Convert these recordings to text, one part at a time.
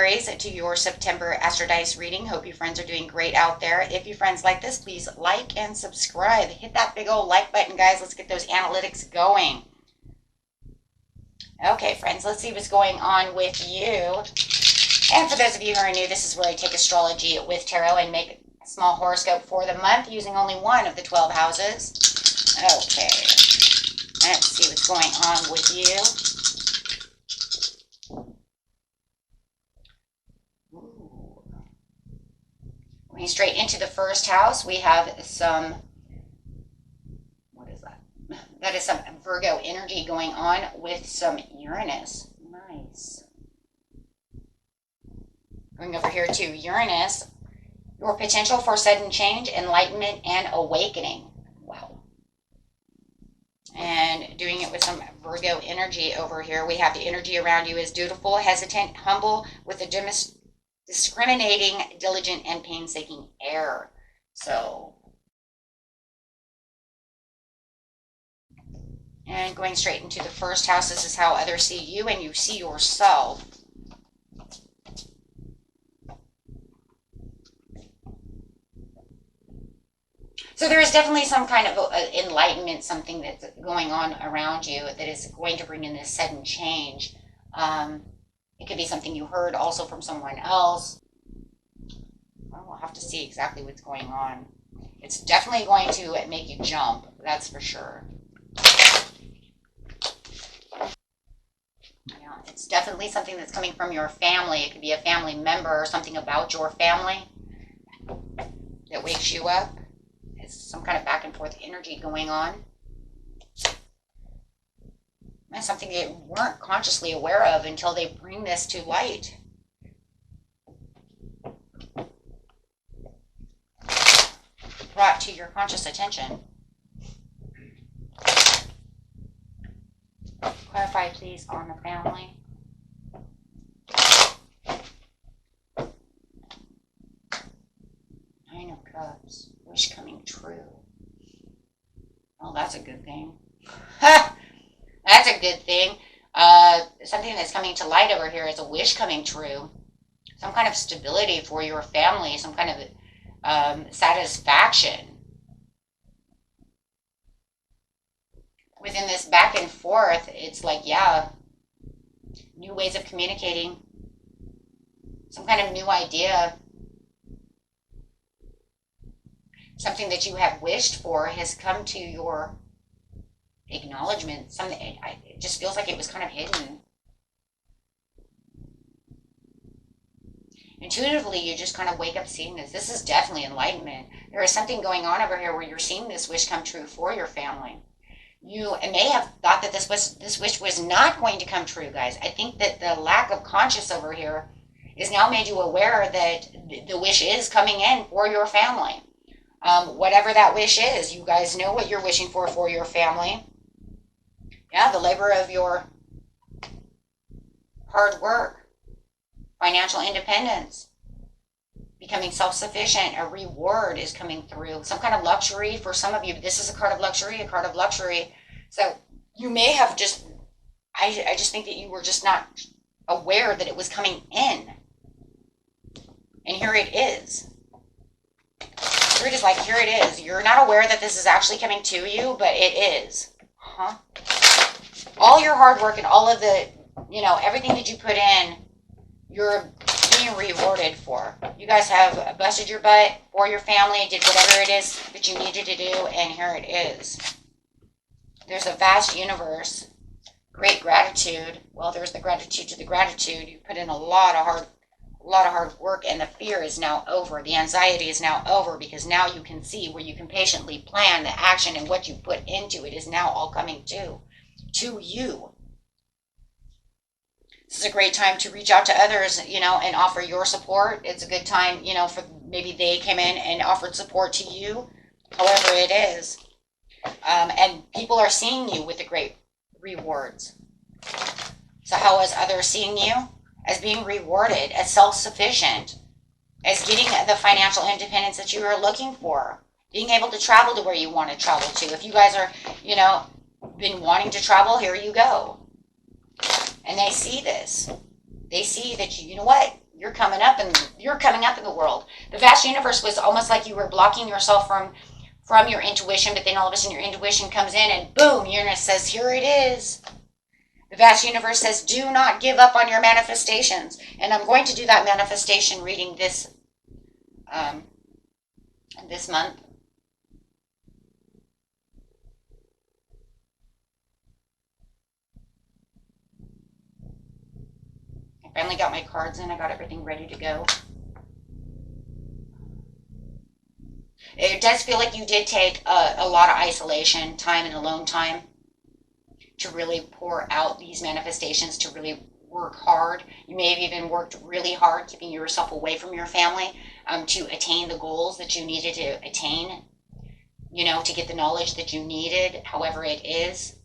Aries, to your September Astro Dice reading. Hope you friends are doing great out there. If you friends like this, please like and subscribe. Hit that big old like button, guys. Let's get those analytics going. Okay, friends, let's see what's going on with you. And for those of you who are new, this is where I take astrology with tarot and make a small horoscope for the month using only one of the 12 houses. Okay, let's see what's going on with you. Going straight into the first house, we have some, what is that? That is some Virgo energy going on with some Uranus. Nice. Going over here to Uranus, your potential for sudden change, enlightenment, and awakening. Wow. And doing it with some Virgo energy over here. We have the energy around you is dutiful, hesitant, humble, with a discriminating, diligent, and painstaking air. So, and going straight into the first house, this is how others see you and you see yourself. So there is definitely some kind of enlightenment, something that's going on around you that is going to bring in this sudden change. It could be something you heard also from someone else. Well, we'll have to see exactly what's going on. It's definitely going to make you jump, that's for sure. Yeah, it's definitely something that's coming from your family. It could be a family member or something about your family that wakes you up. It's some kind of back and forth energy going on. That's something they weren't consciously aware of until they bring this to light. Brought to your conscious attention. Clarify, please, on the family. Nine of Cups. Wish coming true. Well, that's a good thing. That's a good thing. Something that's coming to light over here is a wish coming true. Some kind of stability for your family. Some kind of satisfaction. Within this back and forth, it's like, yeah, new ways of communicating. Some kind of new idea. Something that you have wished for has come to your acknowledgement. Something, it just feels like it was kind of hidden. Intuitively, you just kind of wake up seeing this. This is definitely enlightenment. There is something going on over here where you're seeing this wish come true for your family. You may have thought that this wish was not going to come true, guys. I think that the lack of conscious over here has now made you aware that the wish is coming in for your family. Whatever that wish is, you guys know what you're wishing for your family. Yeah, the labor of your hard work, financial independence, becoming self-sufficient, a reward is coming through. Some kind of luxury for some of you. This is a card of luxury, a card of luxury. So you may have just, I just think that you were just not aware that it was coming in. And here it is. Here it is, like, here it is. You're not aware that this is actually coming to you, but it is. All your hard work and all of the, everything that you put in, you're being rewarded for. You guys have busted your butt for your family, did whatever it is that you needed to do, and here it is. There's a vast universe, great gratitude. Well, there's the gratitude to the gratitude. You put in a lot of hard work, and the fear is now over. The anxiety is now over, because now you can see where you can patiently plan the action, and what you put into it is now all coming to you. This is a great time to reach out to others, and offer your support. It's a good time, for maybe they came in and offered support to you, however it is. And people are seeing you with the great rewards. So how is others seeing you? As being rewarded, as self-sufficient, as getting the financial independence that you are looking for, being able to travel to where you want to travel to. If you guys are, been wanting to travel, here you go. And they see this. They see that, you know what? you're coming up in the world. The vast universe was almost like you were blocking yourself from your intuition, but then all of a sudden your intuition comes in and boom, Uranus says, here it is. The vast universe says, do not give up on your manifestations. And I'm going to do that manifestation reading this month. I finally got my cards in. I got everything ready to go. It does feel like you did take a lot of isolation time and alone time to really pour out these manifestations, to really work hard. You may have even worked really hard keeping yourself away from your family to attain the goals that you needed to attain, to get the knowledge that you needed, however it is.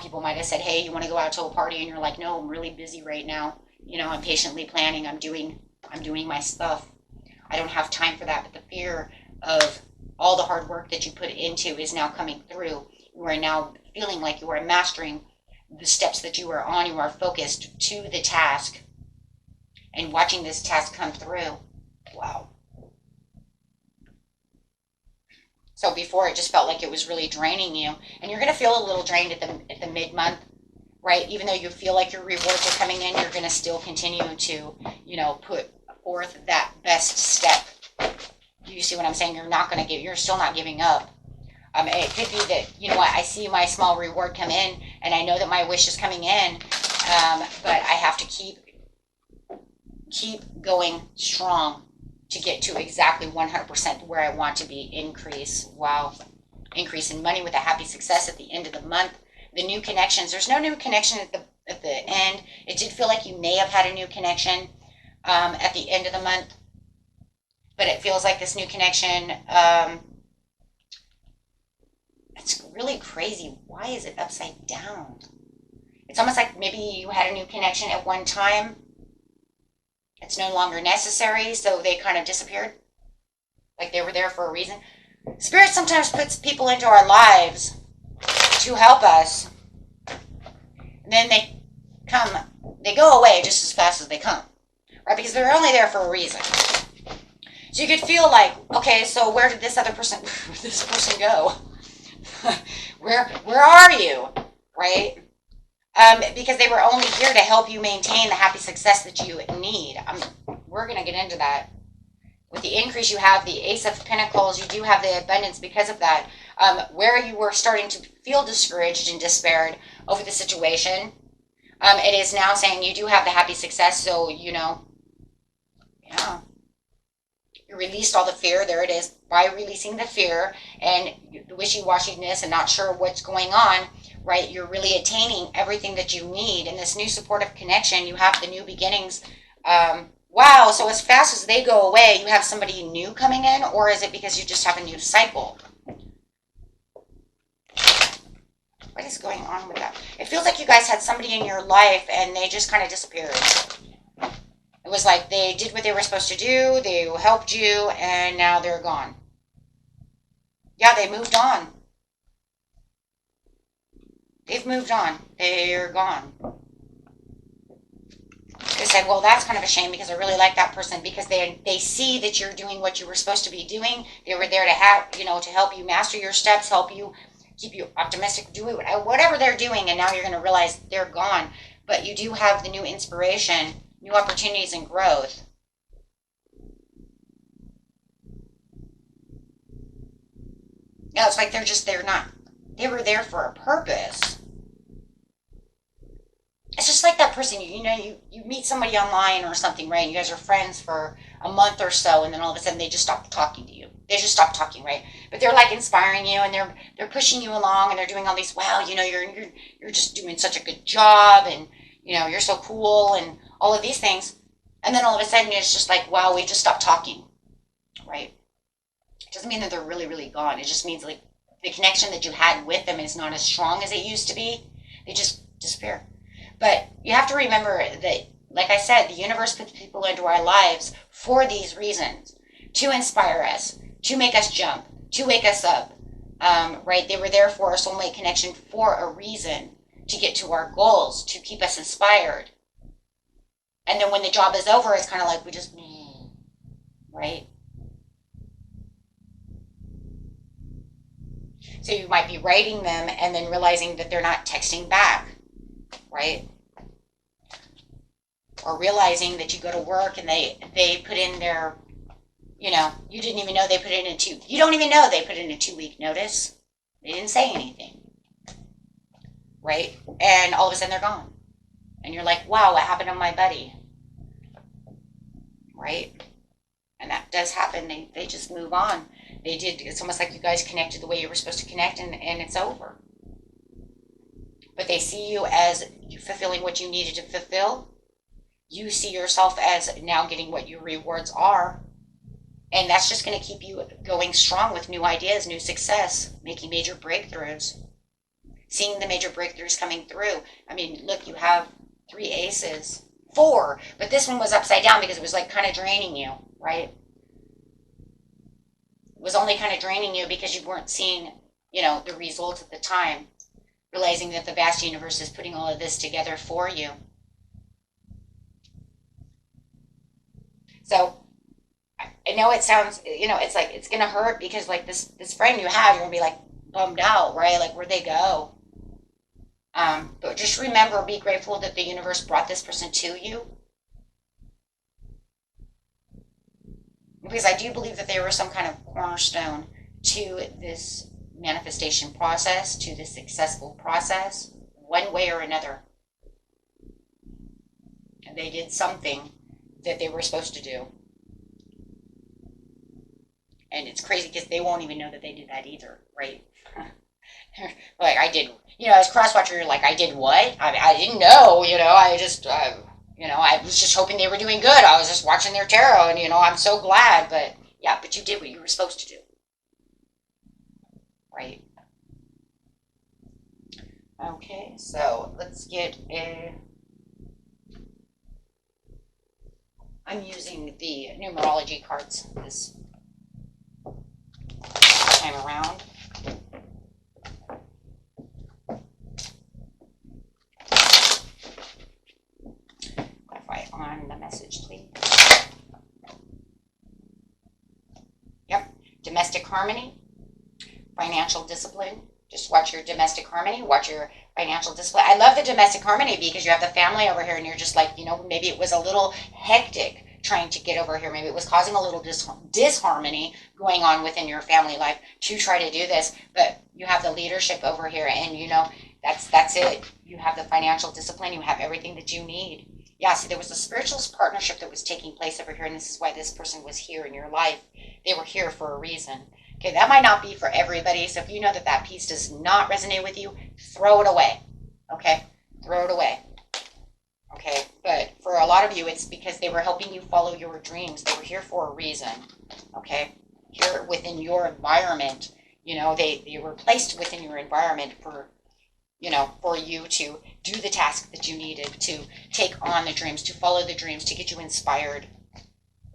People might have said, hey, you want to go out to a party? And you're like, no, I'm really busy right now. I'm patiently planning. I'm doing my stuff. I don't have time for that. But the fear of all the hard work that you put into is now coming through. You are now feeling like you are mastering the steps that you are on. You are focused to the task and watching this task come through. Wow. So before it just felt like it was really draining you, and you're going to feel a little drained at the mid-month, right? Even though you feel like your rewards are coming in, you're going to still continue to, put forth that best step. You see what I'm saying? You're still not giving up. It could be that, I see my small reward come in, and I know that my wish is coming in, but I have to keep going strong to get to exactly 100% where I want to be. Increase. Wow. Increase in money with a happy success at the end of the month. The new connections. There's no new connection at the end. It did feel like you may have had a new connection at the end of the month, but it feels like this new connection, it's really crazy. Why is it upside down? It's almost like maybe you had a new connection at one time. It's no longer necessary, so they kind of disappeared. Like they were there for a reason. Spirit sometimes puts people into our lives to help us. And then they go away just as fast as they come. Right? Because they're only there for a reason. So you could feel like, okay, so where did this person go? Where are you? Right? Because they were only here to help you maintain the happy success that you need. We're going to get into that. With the increase, you have the Ace of Pentacles. You do have the abundance because of that. Where you were starting to feel discouraged and despaired over the situation, it is now saying you do have the happy success. So, yeah. You released all the fear. There it is. By releasing the fear and the wishy-washiness and not sure what's going on, right? You're really attaining everything that you need. In this new supportive connection, you have the new beginnings. Wow, so as fast as they go away, you have somebody new coming in, or is it because you just have a new cycle? What is going on with that? It feels like you guys had somebody in your life and they just kind of disappeared. It was like they did what they were supposed to do, they helped you, and now they're gone. Yeah, they moved on. They've moved on. They're gone. They said, well, that's kind of a shame because I really like that person because they see that you're doing what you were supposed to be doing. They were there to to help you master your steps, help you, keep you optimistic, do whatever they're doing, and now you're going to realize they're gone. But you do have the new inspiration, new opportunities, and growth. Yeah, it's like they were there for a purpose. It's just like that person, you meet somebody online or something, right? You guys are friends for a month or so, and then all of a sudden they just stop talking to you. They just stop talking, right? But they're like inspiring you, and they're pushing you along, and they're doing all these, wow, you're just doing such a good job, and you're so cool, and all of these things. And then all of a sudden it's just like, wow, we just stopped talking, right? It doesn't mean that they're really, really gone. It just means like the connection that you had with them is not as strong as it used to be. They just disappear. But you have to remember that, like I said, the universe puts people into our lives for these reasons. To inspire us, to make us jump, to wake us up, right? They were there for our soulmate connection for a reason, to get to our goals, to keep us inspired. And then when the job is over, it's kind of like we just, right? So you might be writing them and then realizing that they're not texting back, right? Or realizing that you go to work and they put in their, you know, you didn't even know they put in you don't even know they put in a 2-week notice. They didn't say anything, right? And all of a sudden they're gone. And you're like, wow, what happened to my buddy? Right? And that does happen. They just move on. They did. It's almost like you guys connected the way you were supposed to connect, and it's over. But they see you as fulfilling what you needed to fulfill. You see yourself as now getting what your rewards are. And that's just going to keep you going strong with new ideas, new success, making major breakthroughs. Seeing the major breakthroughs coming through. I mean, look, you have 3 aces. 4. But this one was upside down because it was like kind of draining you, right? It was only kind of draining you because you weren't seeing, you know, the results at the time. Realizing that the vast universe is putting all of this together for you. So, I know it sounds, you know, it's like, it's going to hurt because like this friend you have, you're going to be like bummed out, right? Like, where'd they go? But just remember, be grateful that the universe brought this person to you. Because I do believe that they were some kind of cornerstone to this manifestation process, to this successful process, one way or another. And they did something that they were supposed to do. And it's crazy because they won't even know that they did that either, right? Like, I did, you know, as cross-watcher, you're like, I did what? I didn't know, you know, I just, you know, I was just hoping they were doing good. I was just watching their tarot, and, you know, I'm so glad, but, yeah, but you did what you were supposed to do. Right? Okay, so let's get I'm using the numerology cards this time around. On the message, please. Yep. Domestic harmony, financial discipline. Just watch your domestic harmony, watch your financial discipline. I love the domestic harmony because you have the family over here and you're just like, you know, maybe it was a little hectic trying to get over here. Maybe it was causing a little disharmony going on within your family life to try to do this. But you have the leadership over here and, you know, that's it. You have the financial discipline. You have everything that you need. Yeah, see, there was a spiritual partnership that was taking place over here, and this is why this person was here in your life. They were here for a reason. Okay, that might not be for everybody, so if you know that that piece does not resonate with you, throw it away. Okay, throw it away. Okay, but for a lot of you, it's because they were helping you follow your dreams. They were here for a reason. Okay, here within your environment, you know, they were placed within your environment for, you know, for you to do the task that you needed, to take on the dreams, to follow the dreams, to get you inspired.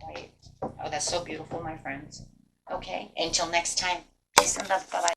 Right? Oh, that's so beautiful, my friends. Okay, until next time. Peace and love. Bye-bye.